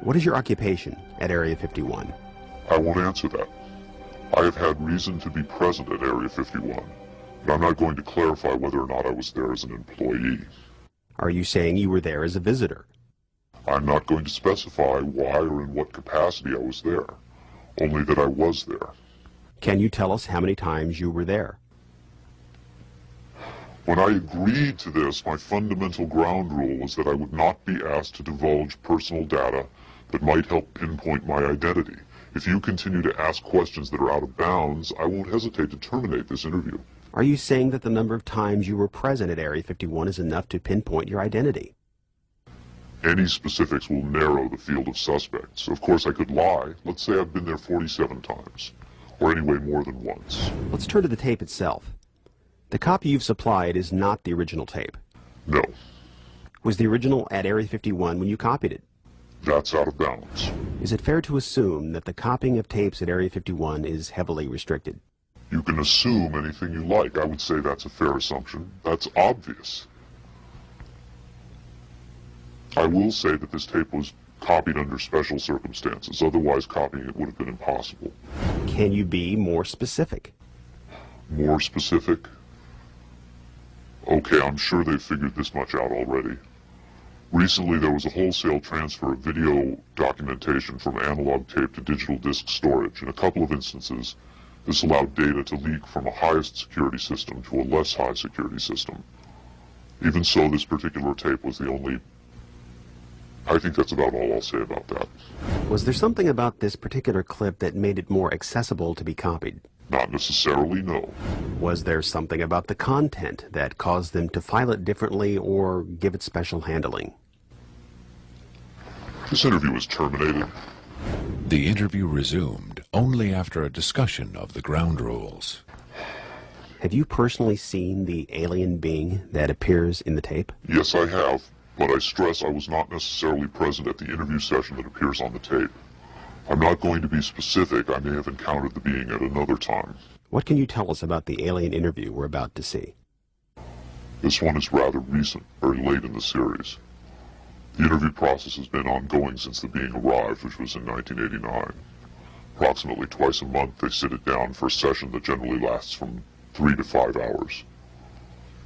What is your occupation at Area 51? I won't answer that. I have had reason to be present at Area 51, but I'm not going to clarify whether or not I was there as an employee. Are you saying you were there as a visitor? I'm not going to specify why or in what capacity I was there, only that I was there. Can you tell us how many times you were there? When I agreed to this, my fundamental ground rule was that I would not be asked to divulge personal data that might help pinpoint my identity. If you continue to ask questions that are out of bounds, I won't hesitate to terminate this interview. Are you saying that the number of times you were present at Area 51 is enough to pinpoint your identity? Any specifics will narrow the field of suspects. Of course, I could lie. Let's say I've been there 47 times, or anyway more than once. Let's turn to the tape itself. The copy you've supplied is not the original tape. No. Was the original at Area 51 when you copied it? That's out of bounds. Is it fair to assume that the copying of tapes at Area 51 is heavily restricted? You can assume anything you like. I would say that's a fair assumption. That's obvious. I will say that this tape was copied under special circumstances. Otherwise, copying it would have been impossible. Can you be more specific? More specific? Okay, I'm sure they've figured this much out already. Recently, there was a wholesale transfer of video documentation from analog tape to digital disk storage. In a couple of instances, this allowed data to leak from a highest security system to a less high security system. Even so, this particular tape was the only... I think that's about all I'll say about that. Was there something about this particular clip that made it more accessible to be copied? Not necessarily, no. Was there something about the content that caused them to file it differently or give it special handling? This interview is terminated. The interview resumed only after a discussion of the ground rules. Have you personally seen the alien being that appears in the tape? Yes, I have, but I stress I was not necessarily present at the interview session that appears on the tape. I'm not going to be specific. I may have encountered the being at another time. What can you tell us about the alien interview we're about to see? This one is rather recent, very late in the series. The interview process has been ongoing since the being arrived, which was in 1989. Approximately twice a month, they sit it down for a session that generally lasts from 3 to 5 hours.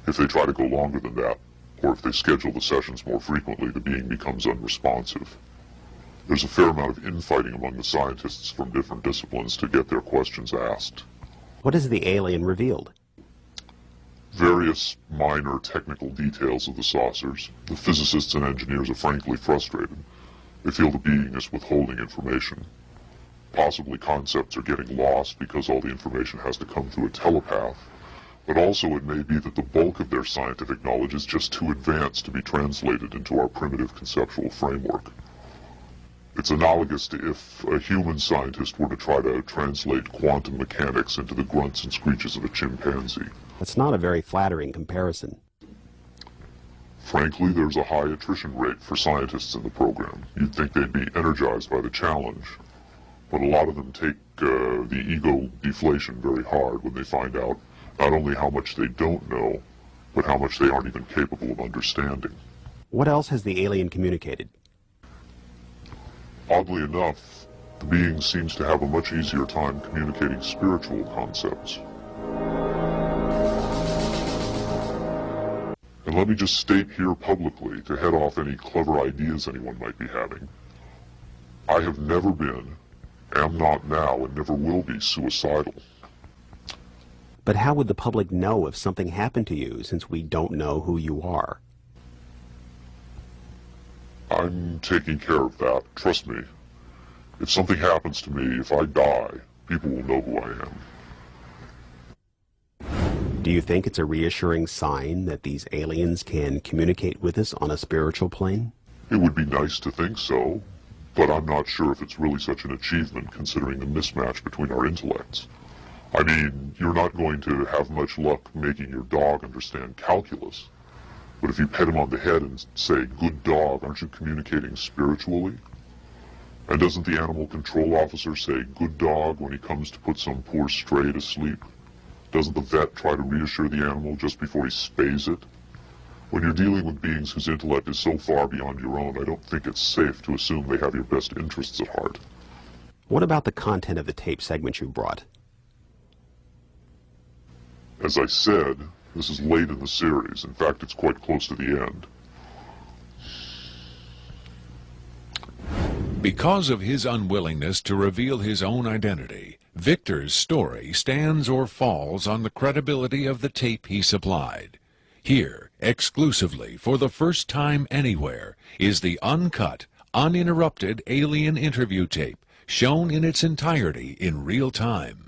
If they try to go longer than that, or if they schedule the sessions more frequently, the being becomes unresponsive. There's a fair amount of infighting among the scientists from different disciplines to get their questions asked. What has the alien revealed? Various minor technical details of the saucers. The physicists and engineers are frankly frustrated. They feel the being is withholding information. Possibly concepts are getting lost because all the information has to come through a telepath. But also it may be that the bulk of their scientific knowledge is just too advanced to be translated into our primitive conceptual framework. It's analogous to if a human scientist were to try to translate quantum mechanics into the grunts and screeches of a chimpanzee. That's not a very flattering comparison. Frankly, there's a high attrition rate for scientists in the program. You'd think they'd be energized by the challenge, but a lot of them take the ego deflation very hard when they find out not only how much they don't know, but how much they aren't even capable of understanding. What else has the alien communicated? Oddly enough, the being seems to have a much easier time communicating spiritual concepts. And let me just state here publicly, to head off any clever ideas anyone might be having, I have never been, am not now, and never will be suicidal. But how would the public know if something happened to you, since we don't know who you are? I'm taking care of that, trust me. If something happens to me, if I die, people will know who I am. Do you think it's a reassuring sign that these aliens can communicate with us on a spiritual plane? It would be nice to think so, but I'm not sure if it's really such an achievement considering the mismatch between our intellects. I mean, you're not going to have much luck making your dog understand calculus. But if you pet him on the head and say, "Good dog," aren't you communicating spiritually? And doesn't the animal control officer say, "Good dog," when he comes to put some poor stray to sleep? Doesn't the vet try to reassure the animal just before he spays it? When you're dealing with beings whose intellect is so far beyond your own, I don't think it's safe to assume they have your best interests at heart. What about the content of the tape segment you brought? As I said, this is late in the series. In fact, it's quite close to the end. Because of his unwillingness to reveal his own identity, Victor's story stands or falls on the credibility of the tape he supplied. Here, exclusively for the first time anywhere, is the uncut, uninterrupted alien interview tape, shown in its entirety in real time.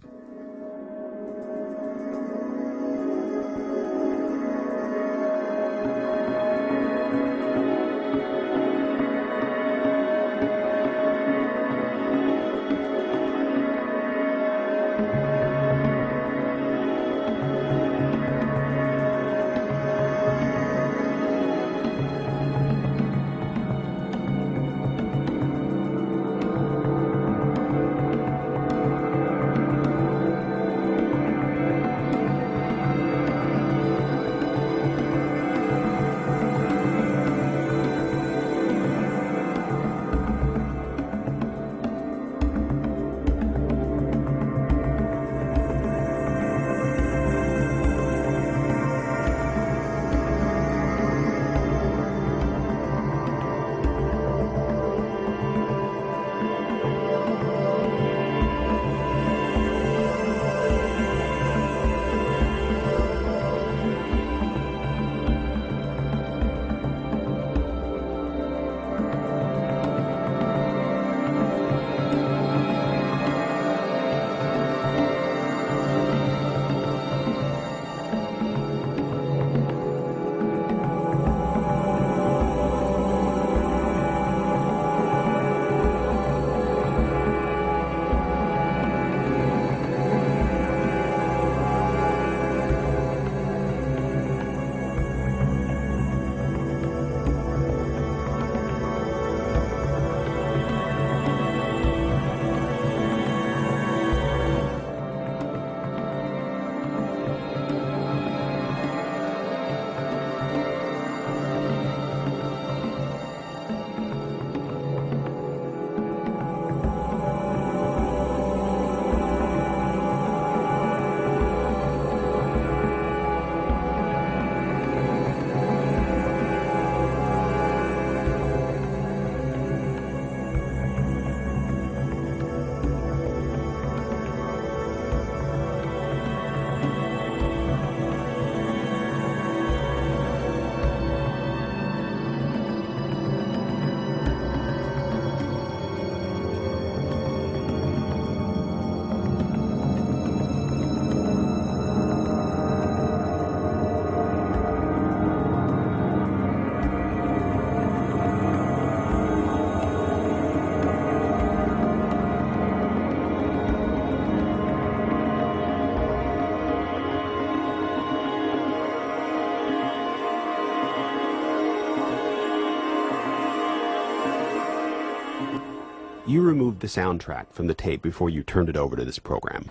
You removed the soundtrack from the tape before you turned it over to this program.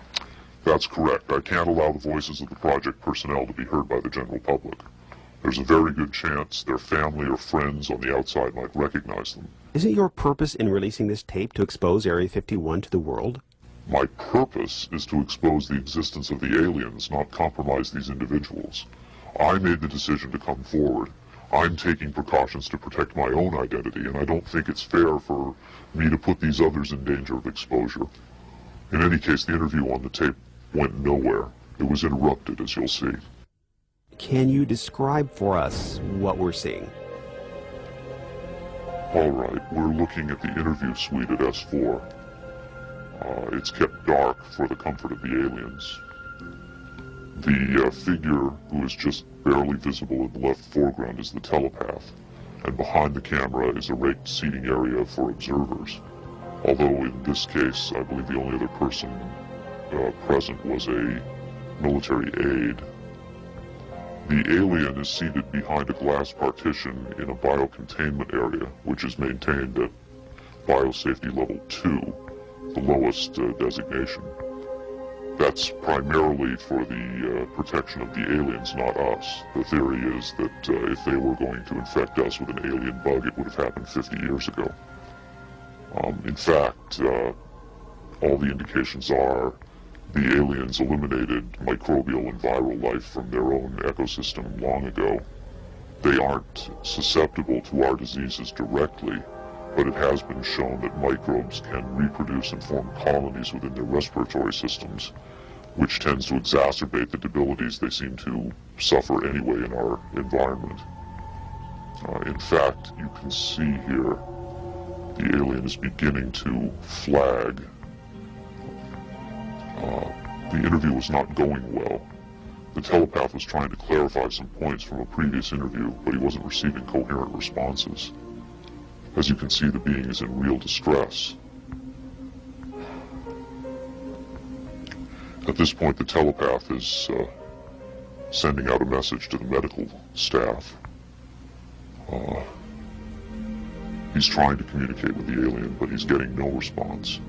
That's correct. I can't allow the voices of the project personnel to be heard by the general public. There's a very good chance their family or friends on the outside might recognize them. Isn't your purpose in releasing this tape to expose Area 51 to the world? My purpose is to expose the existence of the aliens, not compromise these individuals. I made the decision to come forward. I'm taking precautions to protect my own identity, and I don't think it's fair for me to put these others in danger of exposure. In any case, the interview on the tape went nowhere. It was interrupted, as you'll see. Can you describe for us what we're seeing? All right, we're looking at the interview suite at S4. It's kept dark for the comfort of the aliens. The figure who is just barely visible in the left foreground is the telepath, and behind the camera is a raked seating area for observers. Although in this case, I believe the only other person present was a military aide. The alien is seated behind a glass partition in a biocontainment area, which is maintained at biosafety level 2, the lowest designation. That's primarily for the protection of the aliens, not us. The theory is that if they were going to infect us with an alien bug, it would have happened 50 years ago. In fact, all the indications are the aliens eliminated microbial and viral life from their own ecosystem long ago. They aren't susceptible to our diseases directly, but it has been shown that microbes can reproduce and form colonies within their respiratory systems, which tends to exacerbate the debilities they seem to suffer anyway in our environment. In fact, you can see here the alien is beginning to flag. The interview was not going well. The telepath was trying to clarify some points from a previous interview, but he wasn't receiving coherent responses. As you can see, the being is in real distress. At this point, the telepath is sending out a message to the medical staff. He's trying to communicate with the alien, but he's getting no response.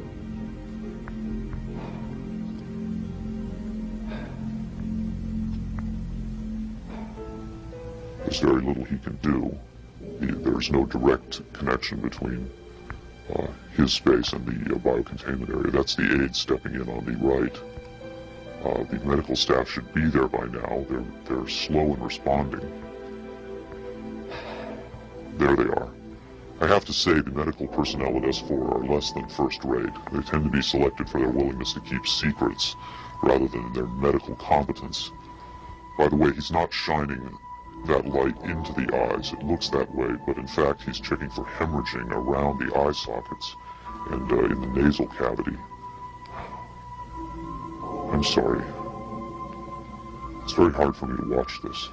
There's very little he can do. There's no direct connection between his space and the biocontainment area. That's the aide stepping in on the right. The medical staff should be there by now. They're slow in responding. There they are. I have to say the medical personnel at S4 are less than first rate. They tend to be selected for their willingness to keep secrets rather than their medical competence. By the way, he's not shining that light into the eyes. It looks that way, but in fact he's checking for hemorrhaging around the eye sockets and in the nasal cavity. I'm sorry. It's very hard for me to watch this.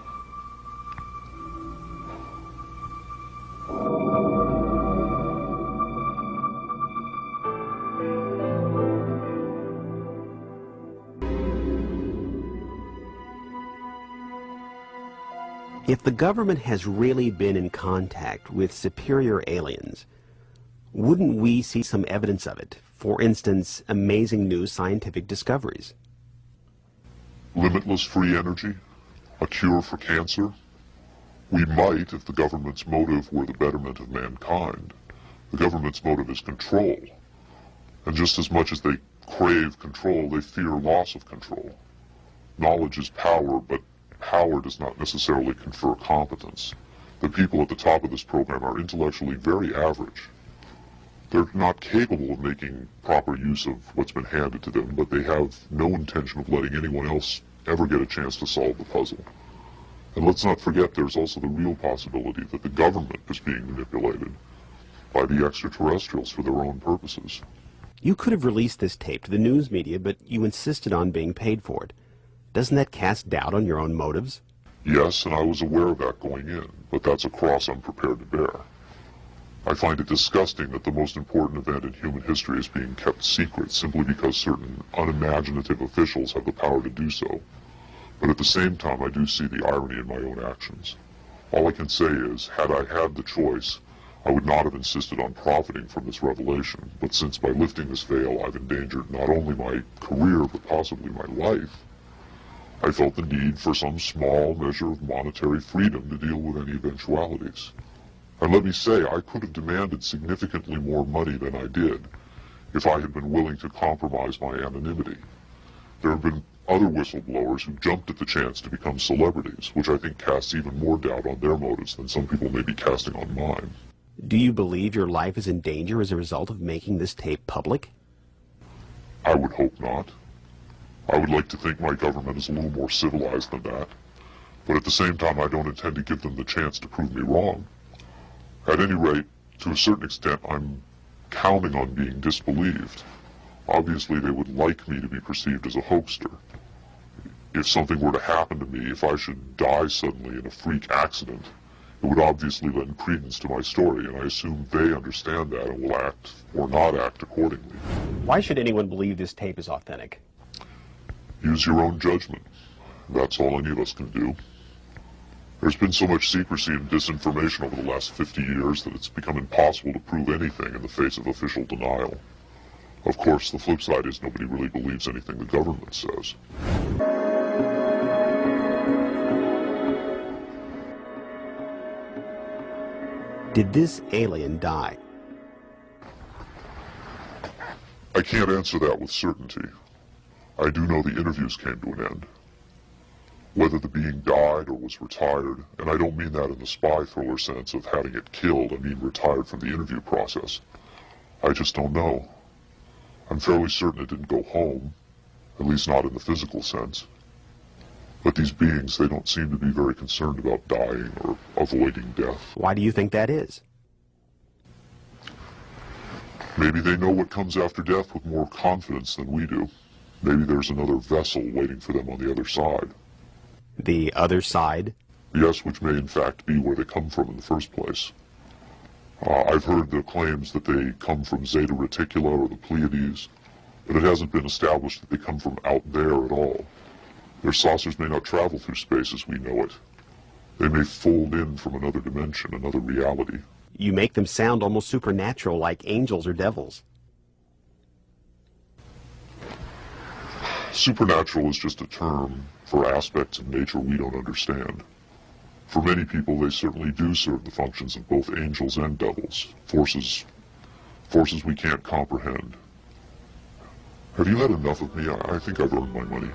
If the government has really been in contact with superior aliens, wouldn't we see some evidence of it? For instance, amazing new scientific discoveries. Limitless free energy? A cure for cancer? We might if the government's motive were the betterment of mankind. The government's motive is control. And just as much as they crave control, they fear loss of control. Knowledge is power, but power does not necessarily confer competence. The people at the top of this program are intellectually very average. They're not capable of making proper use of what's been handed to them, but they have no intention of letting anyone else ever get a chance to solve the puzzle. And let's not forget there's also the real possibility that the government is being manipulated by the extraterrestrials for their own purposes. You could have released this tape to the news media, but you insisted on being paid for it. Doesn't that cast doubt on your own motives? Yes, and I was aware of that going in, but that's a cross I'm prepared to bear. I find it disgusting that the most important event in human history is being kept secret simply because certain unimaginative officials have the power to do so. But at the same time, I do see the irony in my own actions. All I can say is, had I had the choice, I would not have insisted on profiting from this revelation. But since by lifting this veil, I've endangered not only my career, but possibly my life, I felt the need for some small measure of monetary freedom to deal with any eventualities. And let me say, I could have demanded significantly more money than I did if I had been willing to compromise my anonymity. There have been other whistleblowers who jumped at the chance to become celebrities, which I think casts even more doubt on their motives than some people may be casting on mine. Do you believe your life is in danger as a result of making this tape public? I would hope not. I would like to think my government is a little more civilized than that. But at the same time, I don't intend to give them the chance to prove me wrong. At any rate, to a certain extent, I'm counting on being disbelieved. Obviously, they would like me to be perceived as a hoaxer. If something were to happen to me, if I should die suddenly in a freak accident, it would obviously lend credence to my story, and I assume they understand that and will act or not act accordingly. Why should anyone believe this tape is authentic? Use your own judgment. That's all any of us can do. There's been so much secrecy and disinformation over the last 50 years that it's become impossible to prove anything in the face of official denial. Of course, the flip side is nobody really believes anything the government says. Did this alien die? I can't answer that with certainty. I do know the interviews came to an end. Whether the being died or was retired, and I don't mean that in the spy thriller sense of having it killed, I mean retired from the interview process. I just don't know. I'm fairly certain it didn't go home, at least not in the physical sense. But these beings, they don't seem to be very concerned about dying or avoiding death. Why do you think that is? Maybe they know what comes after death with more confidence than we do. Maybe there's another vessel waiting for them on the other side. The other side? Yes, which may in fact be where they come from in the first place. I've heard the claims that they come from Zeta Reticula or the Pleiades, but it hasn't been established that they come from out there at all. Their saucers may not travel through space as we know it. They may fold in from another dimension, another reality. You make them sound almost supernatural, like angels or devils. Supernatural is just a term for aspects of nature we don't understand. For many people, they certainly do serve the functions of both angels and devils, forces we can't comprehend. Have you had enough of me? I think I've earned my money.